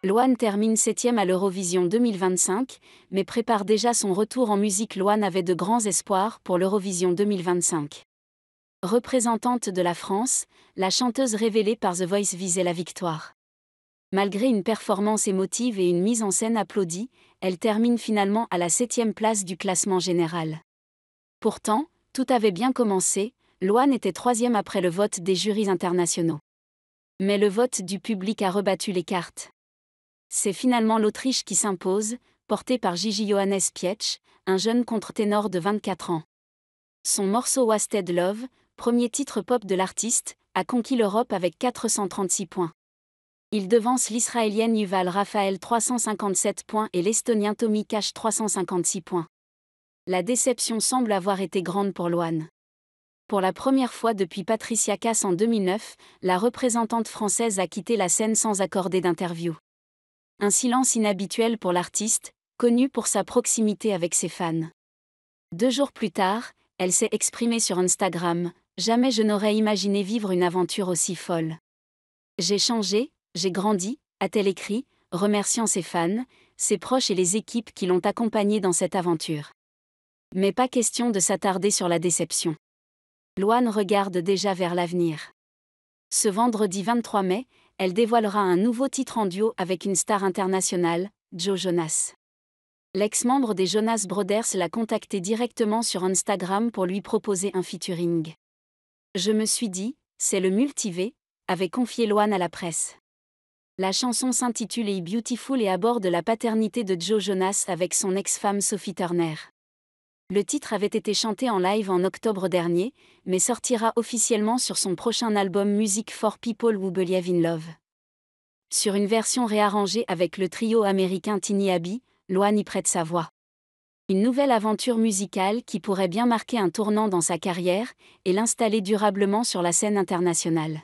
Loane termine 7e à l'Eurovision 2025, mais prépare déjà son retour en musique. Loane avait de grands espoirs pour l'Eurovision 2025. Représentante de la France, la chanteuse révélée par The Voice visait la victoire. Malgré une performance émotive et une mise en scène applaudie, elle termine finalement à la 7e place du classement général. Pourtant, tout avait bien commencé, Loane était 3e après le vote des jurys internationaux. Mais le vote du public a rebattu les cartes. C'est finalement l'Autriche qui s'impose, portée par Gigi Johannes Pietsch, un jeune contre-ténor de 24 ans. Son morceau Wasted Love, premier titre pop de l'artiste, a conquis l'Europe avec 436 points. Il devance l'Israélienne Yuval Raphael 357 points et l'Estonien Tommy Cash 356 points. La déception semble avoir été grande pour Loane. Pour la première fois depuis Patricia Cass en 2009, la représentante française a quitté la scène sans accorder d'interview. Un silence inhabituel pour l'artiste, connue pour sa proximité avec ses fans. 2 jours plus tard, elle s'est exprimée sur Instagram : « Jamais je n'aurais imaginé vivre une aventure aussi folle. J'ai changé, j'ai grandi », a-t-elle écrit, remerciant ses fans, ses proches et les équipes qui l'ont accompagnée dans cette aventure. Mais pas question de s'attarder sur la déception. Loane regarde déjà vers l'avenir. Ce vendredi 23 mai, elle dévoilera un nouveau titre en duo avec une star internationale, Joe Jonas. L'ex-membre des Jonas Brothers l'a contacté directement sur Instagram pour lui proposer un featuring. « Je me suis dit, c'est le multivé », avait confié Loane à la presse. La chanson s'intitule Hey Beautiful et aborde la paternité de Joe Jonas avec son ex-femme Sophie Turner. Le titre avait été chanté en live en octobre dernier, mais sortira officiellement sur son prochain album Music for People Who Believe in Love. Sur une version réarrangée avec le trio américain Tiny Abbey, Loane y prête sa voix. Une nouvelle aventure musicale qui pourrait bien marquer un tournant dans sa carrière et l'installer durablement sur la scène internationale.